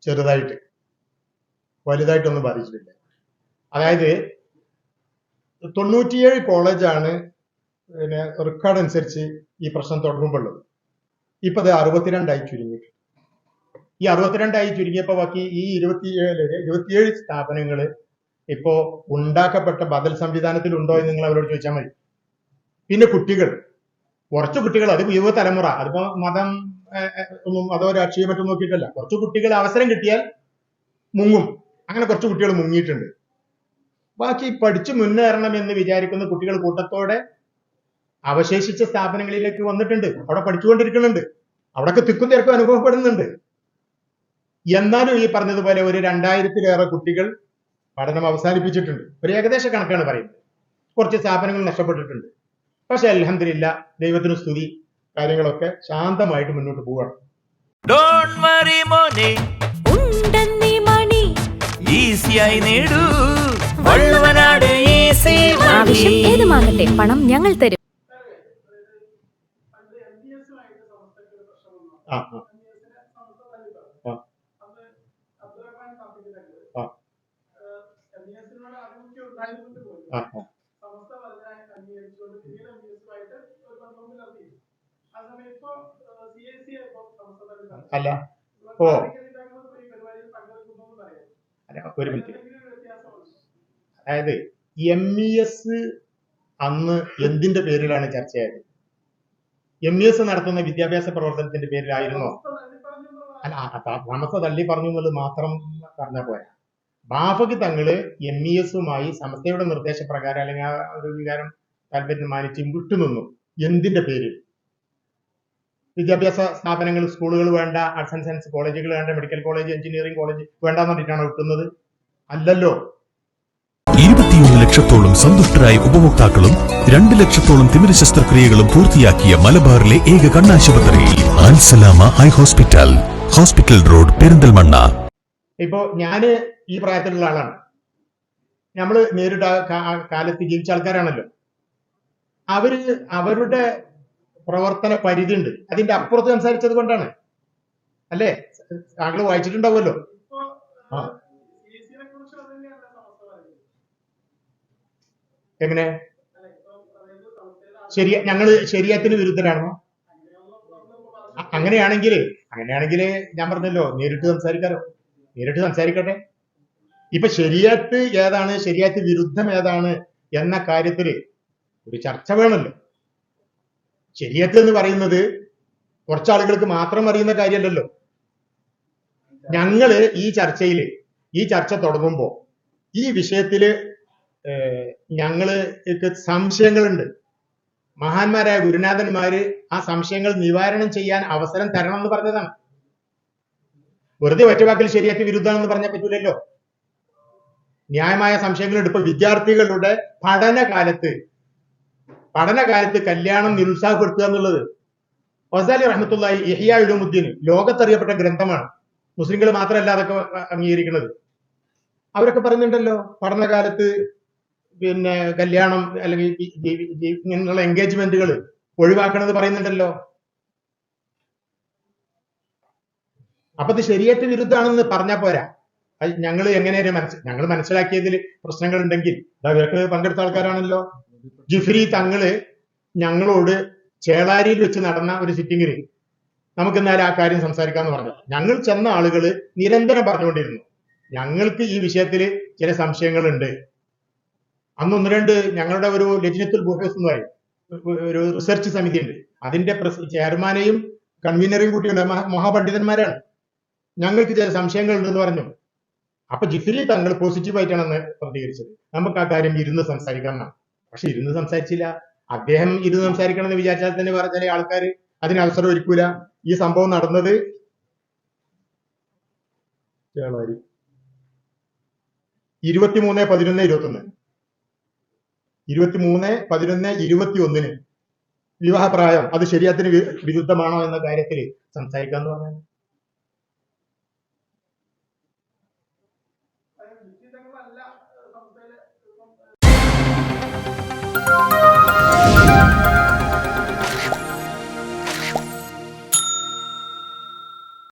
ചെറുതായിട്ട്, വലുതായിട്ടൊന്നും ബാധിച്ചിട്ടില്ല. അതായത് 97 കോളേജാണ് പിന്നെ റെക്കോർഡ് അനുസരിച്ച് ഈ പ്രശ്നം തുടങ്ങുമ്പോഴുള്ളത്. ഇപ്പൊ അത് 62 ചുരുങ്ങി. ഈ 62 ചുരുങ്ങിയപ്പോ ബാക്കി ഈ 27 സ്ഥാപനങ്ങൾ ഇപ്പോ ഉണ്ടാക്കപ്പെട്ട ബദൽ സംവിധാനത്തിൽ ഉണ്ടോ എന്ന് നിങ്ങൾ അവരോട് ചോദിച്ചാൽ മതി. പിന്നെ കുറച്ച് കുട്ടികൾ, അത് യുവതലമുറ, അതിപ്പോ മതോ രാഷ്ട്രീയം മറ്റും നോക്കിയിട്ടല്ല, കുറച്ച് കുട്ടികൾ അവസരം കിട്ടിയാൽ മുങ്ങും. അങ്ങനെ കുറച്ച് കുട്ടികൾ മുങ്ങിയിട്ടുണ്ട്. ബാക്കി പഠിച്ചു മുന്നേറണം എന്ന് വിചാരിക്കുന്ന കുട്ടികൾ കൂട്ടത്തോടെ അവശേഷിച്ച സ്ഥാപനങ്ങളിലേക്ക് വന്നിട്ടുണ്ട്. അവിടെ പഠിച്ചുകൊണ്ടിരിക്കുന്നുണ്ട്. അവിടൊക്കെ തിക്കും തിരക്കും അനുഭവപ്പെടുന്നുണ്ട്. എന്നാലും ഈ പറഞ്ഞതുപോലെ ഒരു 2000-ലേറെ കുട്ടികൾ പഠനം അവസാനിപ്പിച്ചിട്ടുണ്ട്. ഒരു ഏകദേശ കണക്കാണ് പറയുന്നത്. കുറച്ച് സ്ഥാപനങ്ങൾ നഷ്ടപ്പെട്ടിട്ടുണ്ട്. പക്ഷെ അൽഹംദുലില്ലാ, ദൈവത്തിന് സ്തുതി, കാര്യങ്ങളൊക്കെ ശാന്തമായിട്ട് മുന്നോട്ട് പോവുകയാണ്. ആവശ്യം ഏതുമാകട്ടെ, പണം ഞങ്ങൾ തരും. അല്ല, ഒരു മിനിറ്റ്. അതായത് MES അന്ന് എന്തിന്റെ പേരിലാണ് ചർച്ചയായത്? MES നടത്തുന്ന വിദ്യാഭ്യാസ പ്രവർത്തനത്തിന്റെ പേരിലായിരുന്നോ? അല്ല, സമസ്ത തള്ളി പറഞ്ഞു എന്നുള്ളത് മാത്രം പറഞ്ഞാൽ പോരാ. ബാഫക്ക് തങ്ങള് MES-മായി സമസ്തയുടെ നിർദ്ദേശപ്രകാരം അല്ലെങ്കിൽ ആ ഒരു വികാരം താല്പര്യം മാനിച്ച് വിട്ടുനിന്നു. എന്തിന്റെ പേരിൽ? വിദ്യാഭ്യാസ സ്ഥാപനങ്ങൾ, സ്കൂളുകൾ വേണ്ട, ആർട്സ് ആൻഡ് സയൻസ് കോളേജുകൾ വേണ്ട, മെഡിക്കൽ കോളേജ്, എഞ്ചിനീയറിംഗ് കോളേജ് വേണ്ടെന്ന് പറഞ്ഞിട്ടാണ് വിട്ടുന്നത്? അല്ലല്ലോ. 21 ലക്ഷത്തോളം സന്തുഷ്ടരായ ഉപഭോക്താക്കളും 2 ലക്ഷത്തോളം തിമിര ശസ്ത്രക്രിയകളും പൂർത്തിയാക്കിയ മലബാറിലെ ഏക കണ്ണാശുപത്രി Al Salama eye hospital, hospital road, Perinthalmanna. ഇപ്പോ ഞാന് ഈ പ്രായത്തിലുള്ള ആളാണ്. നമ്മള് നേരിട്ട കാലത്ത് ജീവിച്ച ആൾക്കാരാണല്ലോ. അവരുടെ പ്രവർത്തന പരിധി ഉണ്ട്. അതിന്റെ അപ്പുറത്ത് സംസാരിച്ചത് കൊണ്ടാണ് അല്ലേ? താങ്കൾ വായിച്ചിട്ടുണ്ടാവുമല്ലോ. എങ്ങനെ ഞങ്ങള് ശരിയത്തിന് വിരുദ്ധരാണോ? അങ്ങനെയാണെങ്കിൽ ഞാൻ പറഞ്ഞല്ലോ, നേരിട്ട് സംസാരിക്കട്ടെ. ഇപ്പൊ ശരിയത്ത് ഏതാണ്, ശരിയത്ത് വിരുദ്ധം ഏതാണ് എന്ന കാര്യത്തില് ഒരു ചർച്ച വേണമല്ലോ. ശരിയത്ത് എന്ന് പറയുന്നത് കുറച്ചാളുകൾക്ക് മാത്രം അറിയുന്ന കാര്യമല്ലല്ലോ. ഞങ്ങള് ഈ ചർച്ച തുടങ്ങുമ്പോ ഈ വിഷയത്തില് ഞങ്ങൾക്ക് സംശയങ്ങളുണ്ട്. മഹാന്മാരായ ഗുരുനാഥന്മാര് ആ സംശയങ്ങൾ നിവാരണം ചെയ്യാൻ അവസരം തരണം എന്ന് പറഞ്ഞതാണ്. വെറുതെ ഒറ്റവാക്കിൽ ശരിയത്ത് വിരുദ്ധമാണെന്ന് പറഞ്ഞാൽ പറ്റൂലല്ലോ. ന്യായമായ സംശയങ്ങളുണ്ട്. ഇപ്പൊ വിദ്യാർത്ഥികളുടെ പഠനകാലത്ത് കല്യാണം നിരുത്സാഹപ്പെടുത്തുക എന്നുള്ളത് ഗസാലി റഹ്മത്തുള്ളാഹി ഇഹ്യാ ഉലൂമുദ്ദീൻ ലോകത്തറിയപ്പെട്ട ഗ്രന്ഥമാണ്. മുസ്ലിങ്ങൾ മാത്രമല്ല അതൊക്കെ അംഗീകരിക്കുന്നത്. അവരൊക്കെ പറയുന്നുണ്ടല്ലോ, പഠനകാലത്ത് പിന്നെ കല്യാണം അല്ലെങ്കിൽ ഇങ്ങനെയുള്ള എൻഗേജ്മെന്റുകൾ ഒഴിവാക്കണമെന്ന് പറയുന്നുണ്ടല്ലോ. അപ്പൊ ഇത് ശരീഅത്ത് വിരുദ്ധാണെന്ന് പറഞ്ഞാൽ പോരാ. ഞങ്ങൾ ഞങ്ങൾ മനസ്സിലാക്കിയതിൽ പ്രശ്നങ്ങൾ ഉണ്ടെങ്കിൽ അവർക്ക് പങ്കെടുത്ത ആൾക്കാരാണല്ലോ. ജിഫ്രി തങ്ങള് ഞങ്ങളോട് ചേളാരിയിൽ വെച്ച് നടന്ന ഒരു സിറ്റിങ്ങിന് നമുക്ക് എന്നാലും ആ കാര്യം സംസാരിക്കാന്ന് പറഞ്ഞു. ഞങ്ങൾ ചെന്ന ആളുകള് നിരന്തരം പറഞ്ഞുകൊണ്ടിരുന്നു, ഞങ്ങൾക്ക് ഈ വിഷയത്തിൽ ചില സംശയങ്ങളുണ്ട്. അന്ന് 1-2 ഞങ്ങളുടെ ഒരു ലജ്നത്തുൽ ബുഹൂസ് എന്ന് പറയും, ഒരു റിസർച്ച് സമിതി ഉണ്ട്. അതിന്റെ ചെയർമാനെയും കൺവീനറെയും കൂട്ടിയുണ്ട്, മഹാപണ്ഡിതന്മാരാണ്. ഞങ്ങൾക്ക് ചില സംശയങ്ങൾ ഉണ്ടെന്ന് പറഞ്ഞു. അപ്പൊ ജിഫ്രി തങ്ങൾ പോസിറ്റീവായിട്ടാണ് പ്രതികരിച്ചത്. നമുക്ക് ആ കാര്യം ഇരുന്ന് സംസാരിക്കാമെന്നാണ്. പക്ഷെ ഇരുന്ന് സംസാരിച്ചില്ല. അദ്ദേഹം ഇരുന്ന് സംസാരിക്കണം എന്ന് വിചാരിച്ചാൽ തന്നെ വേറെ ചില ആൾക്കാർ അതിന് അവസരം ഒരുക്കൂല. ഈ സംഭവം നടന്നത് 23/11/21 23/11/21 വിവാഹപ്രായം അത് ശരീഅത്തിന് വിരുദ്ധമാണോ എന്ന കാര്യത്തിൽ സംസാരിക്കാന്ന് പറഞ്ഞു.